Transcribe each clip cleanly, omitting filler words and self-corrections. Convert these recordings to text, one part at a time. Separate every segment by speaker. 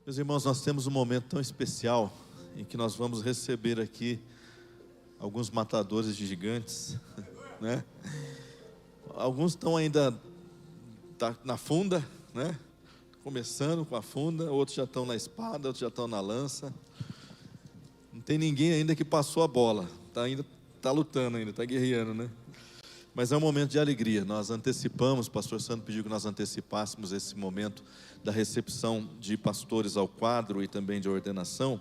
Speaker 1: Meus irmãos, nós temos um momento tão especial em que nós vamos receber aqui alguns matadores de gigantes, né? Alguns estão ainda na funda, né? Começando com a funda, outros já estão na espada, outros já estão na lança. Não tem ninguém ainda que passou a bola, está lutando ainda, está guerreando, né? Mas é um momento de alegria. Nós antecipamos, o pastor Sandro pediu que nós antecipássemos esse momento da recepção de pastores ao quadro e também de ordenação.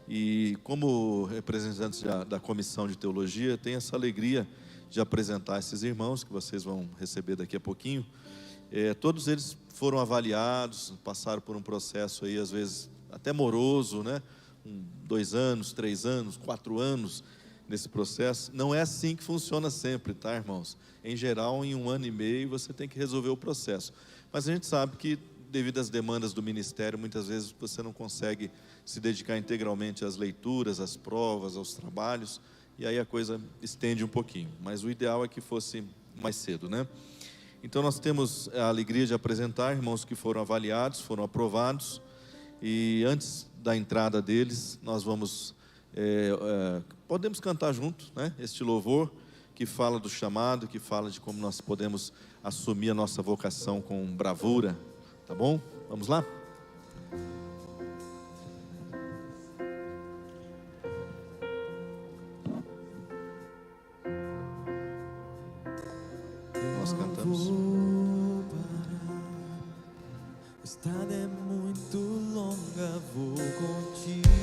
Speaker 1: E como representantes da comissão de teologia, tenho essa alegria de apresentar esses irmãos que vocês vão receber daqui a pouquinho. Todos eles foram avaliados, passaram por um processo aí às vezes até moroso, né? 2 anos, 3 anos, 4 anos nesse processo. Não é assim que funciona sempre, tá, irmãos? Em geral, em 1 ano e meio você tem que resolver o processo. Mas a gente sabe que devido às demandas do ministério, muitas vezes você não consegue se dedicar integralmente às leituras, às provas, aos trabalhos, e aí a coisa estende um pouquinho. Mas o ideal é que fosse mais cedo, né? Então nós temos a alegria de apresentar irmãos que foram avaliados, foram aprovados, e antes da entrada deles, nós vamos, podemos cantar junto, né? Este louvor que fala do chamado, que fala de como nós podemos assumir a nossa vocação com bravura, tá bom? Vamos lá? Nós cantamos.
Speaker 2: A estrada é muito longa, vou continuar.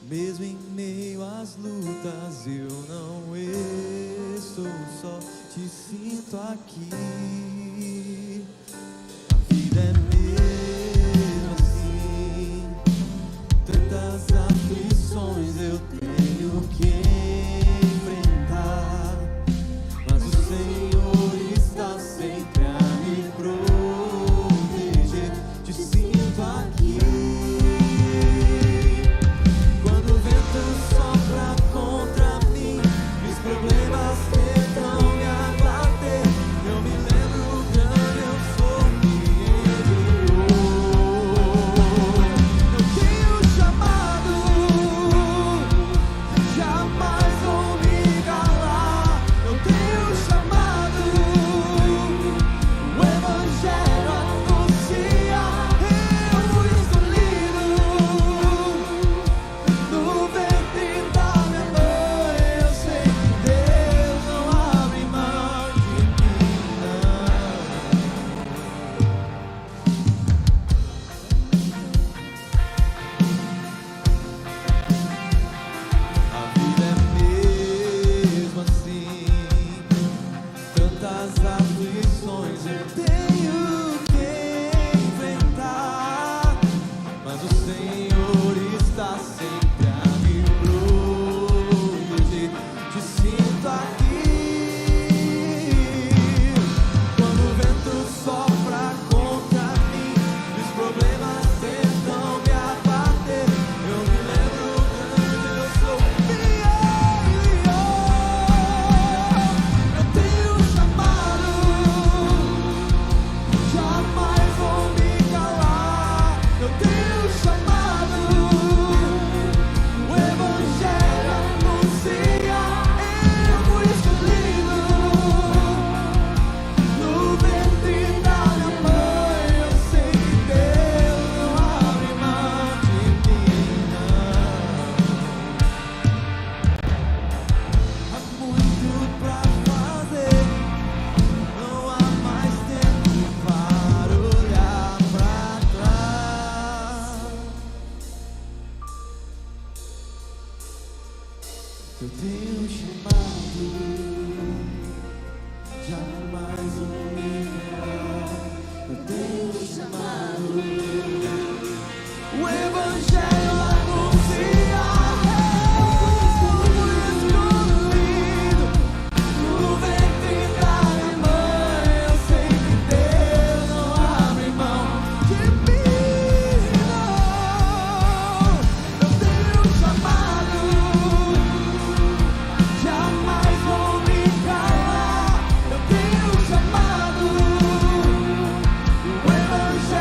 Speaker 2: Mesmo em meio às lutas, eu não estou só, te sinto aqui. A vida é mesmo assim, tantas aflições eu tenho que enfrentar, mas o Senhor está sempre a me proteger, te sinto aqui. Quando o vento sopra contra mim, os problemas tentam me abater, eu me lembro o grande eu sou que enviou. Eu tenho chamado, jamais vou me calar. Eu tenho chamado, o Evangelho anuncia. Eu fui escolhido no ventre da minha mãe. Eu sei que Deus não abre mão de mim, não. A vida é mesmo assim, tantas aflições eu tenho que enfrentar, mas o Senhor está sempre a me proteger, te sinto aqui. Quando o vento sopra contra mim, os problemas tentam me abater, eu me lembro quando eu sou fiel. Eu tenho chamado, jamais vou me calar. Eu tenho chamado, o Evangelho anuncia. Eu fui escolhido no ventre da minha mãe. Eu sei que Deus não abre mão de mim, não. Há muito pra fazer, não há mais tempo para olhar pra trás. Eu tenho chamado, jamais vou me calar. Eu tenho chamado, o Evangelho anuncia. Eu fui escolhido no ventre da minha mãe. Eu sei que Deus não abre mão de mim, não. Eu tenho chamado, jamais vou me calar. Eu tenho chamado, o Evangelho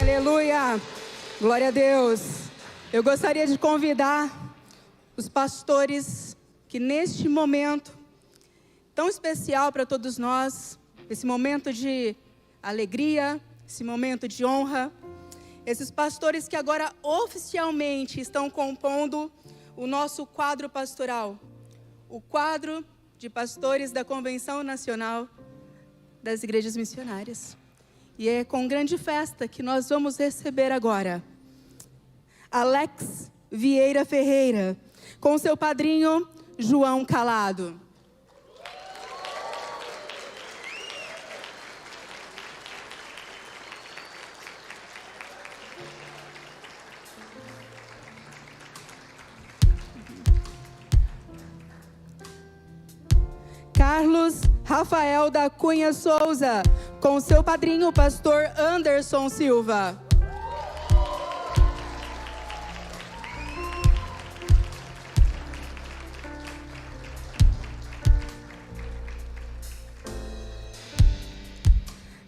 Speaker 3: Aleluia, glória a Deus. Eu gostaria de convidar os pastores que neste momento tão especial para todos nós, esse momento de alegria, esse momento de honra, esses pastores que agora oficialmente estão compondo o nosso quadro pastoral, o quadro de pastores da Convenção Nacional das Igrejas Missionárias. E é com grande festa que nós vamos receber agora Alex Vieira Ferreira, com seu padrinho João Calado. Carlos Rafael da Cunha Souza, com seu padrinho, o pastor Anderson Silva.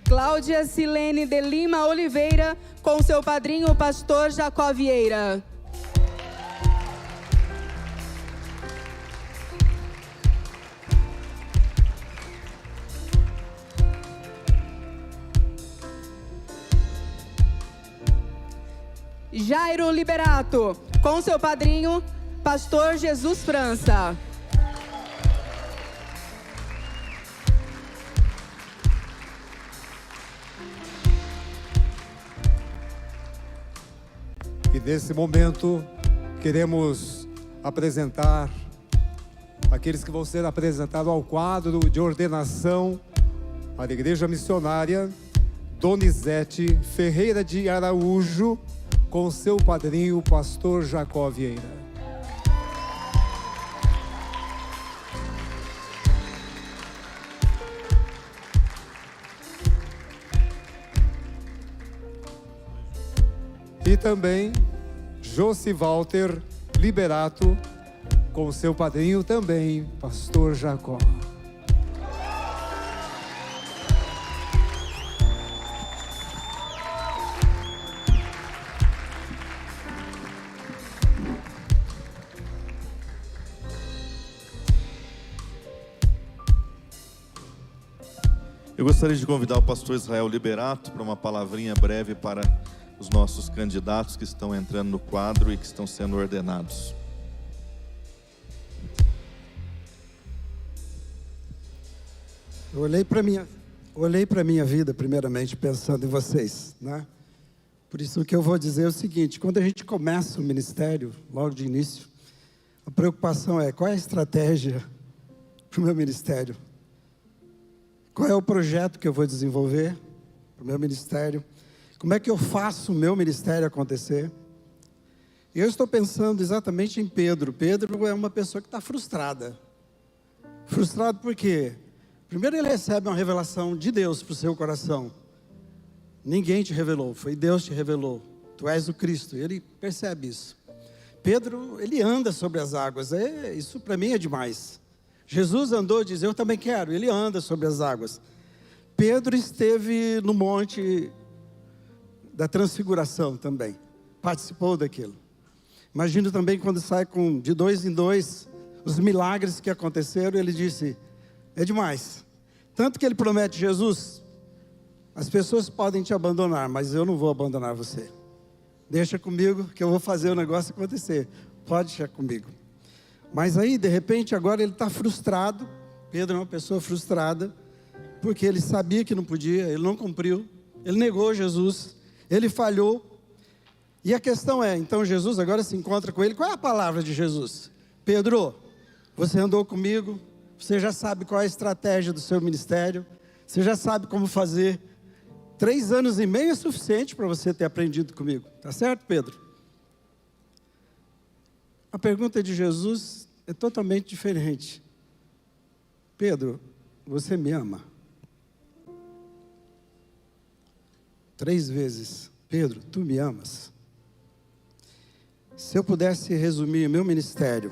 Speaker 3: Cláudia Silene de Lima Oliveira, com seu padrinho, o pastor Jacó Vieira. Jairo Liberato, com seu padrinho, pastor Jesus França.
Speaker 4: E nesse momento queremos apresentar aqueles que vão ser apresentados ao quadro de ordenação à Igreja Missionária Donizete Ferreira de Araújo, com seu padrinho, o pastor Jacó Vieira. E também Josi Walter Liberato, com seu padrinho também, pastor Jacó.
Speaker 1: Eu gostaria de convidar o pastor Israel Liberato para uma palavrinha breve para os nossos candidatos que estão entrando no quadro e que estão sendo ordenados.
Speaker 5: Eu olhei para minha vida primeiramente pensando em vocês, né? Por isso o que eu vou dizer é o seguinte: quando a gente começa o ministério, logo de início, a preocupação é qual é a estratégia para o meu ministério? Qual é o projeto que eu vou desenvolver para o meu ministério? Como é que eu faço o meu ministério acontecer? E eu estou pensando exatamente em Pedro. Pedro é uma pessoa que está frustrada. Frustrado por quê? Primeiro ele recebe uma revelação de Deus para o seu coração. Ninguém te revelou, foi Deus que te revelou. Tu és o Cristo, ele percebe isso. Pedro, ele anda sobre as águas, isso para mim é demais. Jesus andou e diz, eu também quero, ele anda sobre as águas. Pedro esteve no monte da transfiguração também, participou daquilo. Imagino também quando sai de 2 em 2, os milagres que aconteceram, ele disse, é demais. Tanto que ele promete, Jesus, as pessoas podem te abandonar, mas eu não vou abandonar você. Deixa comigo que eu vou fazer o negócio acontecer. Pode deixar comigo. Mas aí, de repente, agora ele está frustrado. Pedro é uma pessoa frustrada, porque ele sabia que não podia, ele não cumpriu, ele negou Jesus, ele falhou. E a questão é, então Jesus agora se encontra com ele. Qual é a palavra de Jesus? Pedro, você andou comigo, você já sabe qual é a estratégia do seu ministério, você já sabe como fazer. 3 anos e meio é suficiente para você ter aprendido comigo. Tá certo, Pedro? A pergunta de Jesus é totalmente diferente. Pedro, você me ama? 3 vezes. Pedro, tu me amas? Se eu pudesse resumir meu ministério,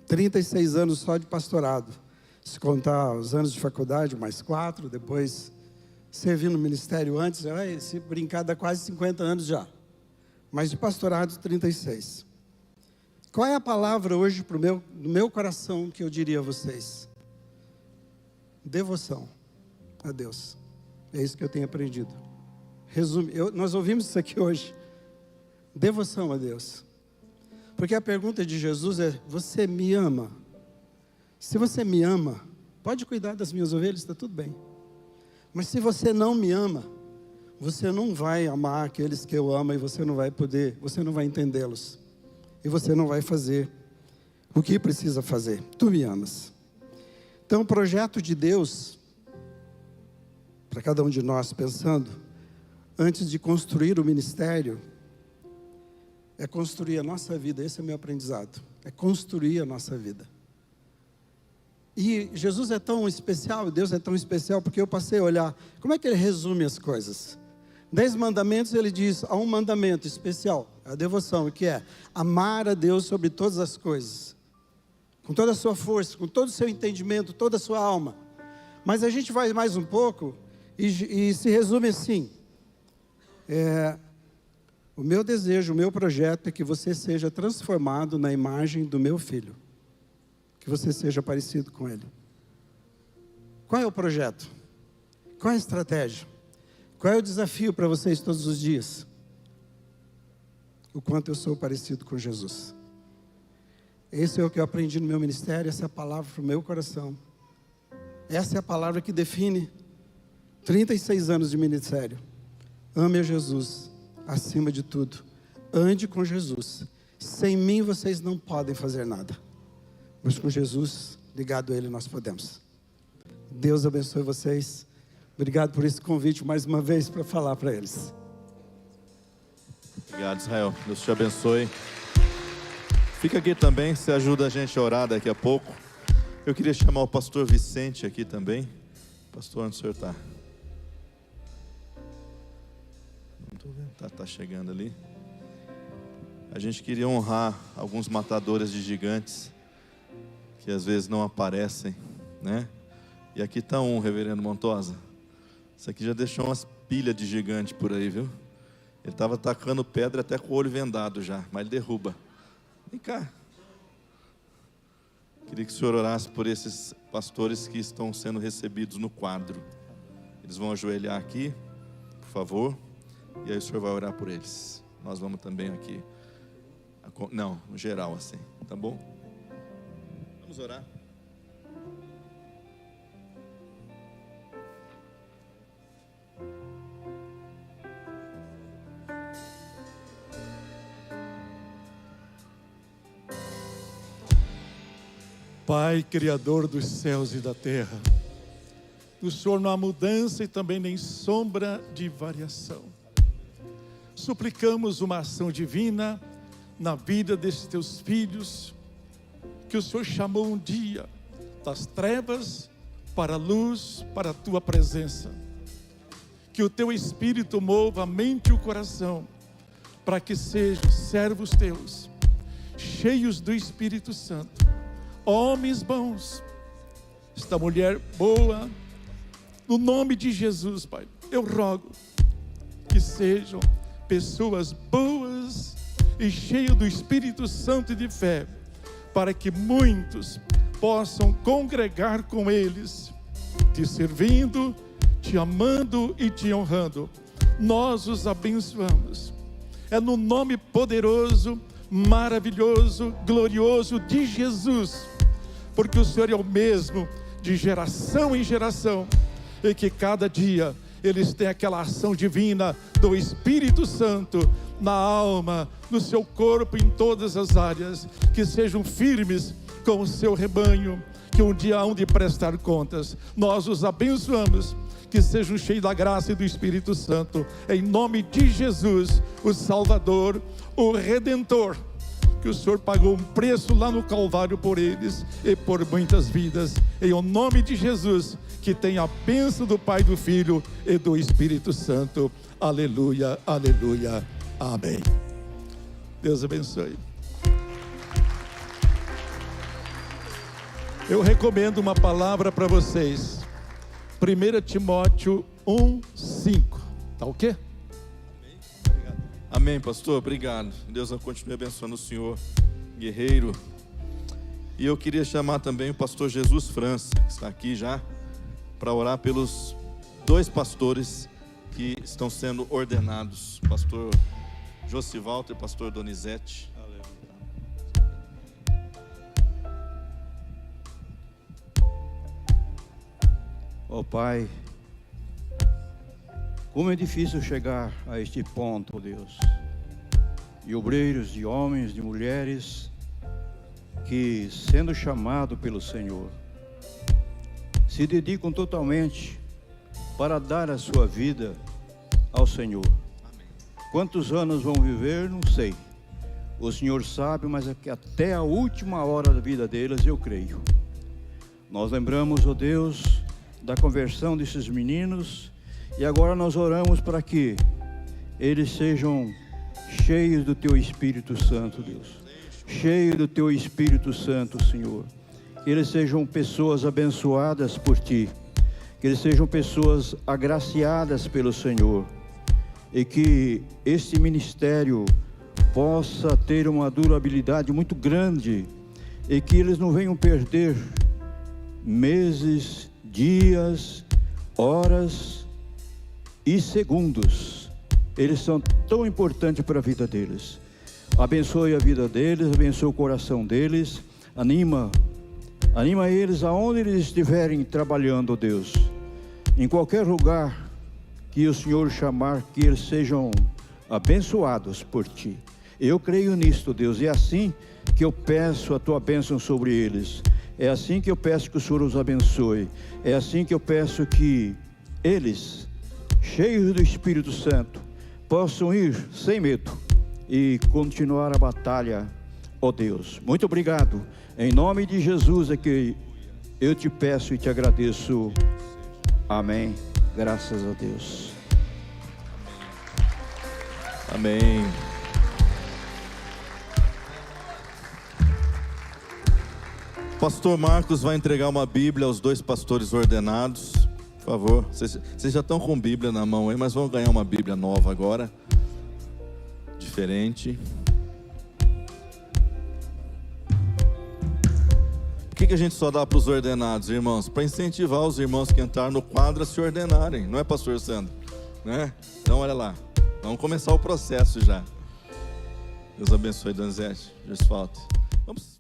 Speaker 5: 36 anos só de pastorado, Se contar os anos de faculdade, mais 4, depois servi no ministério antes, se brincar dá quase 50 anos já. Mas de pastorado, 36. Qual é a palavra hoje no meu coração que eu diria a vocês? Devoção a Deus. É isso que eu tenho aprendido. Resume, nós ouvimos isso aqui hoje. Devoção a Deus. Porque a pergunta de Jesus é: você me ama? Se você me ama, pode cuidar das minhas ovelhas, está tudo bem. Mas se você não me ama, você não vai amar aqueles que eu amo e você não vai entendê-los. E você não vai fazer o que precisa fazer. Tu me amas. Então o projeto de Deus, para cada um de nós pensando, antes de construir o ministério, é construir a nossa vida. Esse é o meu aprendizado. É construir a nossa vida. E Jesus é tão especial, Deus é tão especial, porque eu passei a olhar, como é que ele resume as coisas? 10 mandamentos, ele diz, há um mandamento especial, a devoção, que é amar a Deus sobre todas as coisas, com toda a sua força, com todo o seu entendimento, toda a sua alma. Mas a gente vai mais um pouco, e se resume assim, o meu desejo, o meu projeto é que você seja transformado na imagem do meu filho. Que você seja parecido com ele. Qual é o projeto? Qual é a estratégia? Qual é o desafio para vocês todos os dias? O quanto eu sou parecido com Jesus. Esse é o que eu aprendi no meu ministério, essa é a palavra para o meu coração. Essa é a palavra que define 36 anos de ministério. Ame a Jesus acima de tudo. Ande com Jesus. Sem mim vocês não podem fazer nada. Mas com Jesus, ligado a Ele, nós podemos. Deus abençoe vocês. Obrigado por esse convite mais uma vez para falar para eles.
Speaker 1: Obrigado, Israel. Deus te abençoe. Fica aqui também, você ajuda a gente a orar daqui a pouco. Eu queria chamar o pastor Vicente aqui também. Pastor, onde o senhor está? Não estou vendo. Está chegando ali. A gente queria honrar alguns matadores de gigantes que às vezes não aparecem, né? E aqui está reverendo Montosa. Isso aqui já deixou umas pilhas de gigante por aí, viu? Ele estava atacando pedra até com o olho vendado já, mas ele derruba. Vem cá. Queria que o senhor orasse por esses pastores que estão sendo recebidos no quadro. Eles vão ajoelhar aqui, por favor, e aí o senhor vai orar por eles. Nós vamos também aqui. Não, no geral assim, tá bom? Vamos orar.
Speaker 6: Pai, Criador dos céus e da terra, no Senhor não há mudança e também nem sombra de variação. Suplicamos uma ação divina na vida desses teus filhos, que o Senhor chamou um dia das trevas para a luz, para a tua presença. Que o teu Espírito mova a mente e o coração, para que sejam servos teus, cheios do Espírito Santo, homens bons, esta mulher boa, no nome de Jesus, Pai, eu rogo que sejam pessoas boas e cheias do Espírito Santo e de fé, para que muitos possam congregar com eles, te servindo, te amando e te honrando. Nós os abençoamos. É no nome poderoso, maravilhoso, glorioso de Jesus, porque o Senhor é o mesmo de geração em geração, e que cada dia eles têm aquela ação divina do Espírito Santo na alma, no seu corpo, em todas as áreas, que sejam firmes com o seu rebanho, que um dia hão de prestar contas. Nós os abençoamos, que sejam cheios da graça e do Espírito Santo, em nome de Jesus, o Salvador, o Redentor, que o Senhor pagou um preço lá no Calvário por eles e por muitas vidas, em o nome de Jesus, que tem a bênção do Pai, do Filho e do Espírito Santo. Aleluia, aleluia, amém. Deus abençoe. Eu recomendo uma palavra para vocês. 1 Timóteo 1:5. Tá o quê?
Speaker 1: Amém, pastor, obrigado. Deus continue abençoando o senhor, guerreiro. E eu queria chamar também o pastor Jesus França, que está aqui já, para orar pelos 2 pastores que estão sendo ordenados, pastor Josivaldo e pastor Donizete.
Speaker 7: Ó Pai, como é difícil chegar a este ponto, ó Deus, de obreiros, de homens, de mulheres, que sendo chamado pelo Senhor, se dedicam totalmente para dar a sua vida ao Senhor. Quantos anos vão viver, não sei. O Senhor sabe, mas é que até a última hora da vida deles, eu creio. Nós lembramos, ó Deus, da conversão desses meninos, e agora nós oramos para que eles sejam cheios do Teu Espírito Santo, Deus. Cheios do Teu Espírito Santo, Senhor. Que eles sejam pessoas abençoadas por Ti. Que eles sejam pessoas agraciadas pelo Senhor. E que este ministério possa ter uma durabilidade muito grande. E que eles não venham perder meses, dias, horas e segundos. Eles são tão importantes para a vida deles. Abençoe a vida deles, abençoe o coração deles, anima eles aonde eles estiverem trabalhando, Deus. Em qualquer lugar que o Senhor chamar, que eles sejam abençoados por Ti. Eu creio nisto, Deus, e é assim que eu peço a Tua bênção sobre eles. É assim que eu peço que o Senhor os abençoe. É assim que eu peço que eles, cheios do Espírito Santo, possam ir sem medo e continuar a batalha, ó Deus. Muito obrigado. Em nome de Jesus é que eu te peço e te agradeço. Amém. Graças a Deus.
Speaker 1: Amém. Pastor Marcos vai entregar uma Bíblia aos 2 pastores ordenados. Por favor, vocês já estão com Bíblia na mão aí, mas vão ganhar uma Bíblia nova agora, diferente. Por que a gente só dá para os ordenados, irmãos? Para incentivar os irmãos que entraram no quadro a se ordenarem, não é, pastor Sandro? Né? Então, olha lá, vamos começar o processo já. Deus abençoe, Donizete, Josfalto. Vamos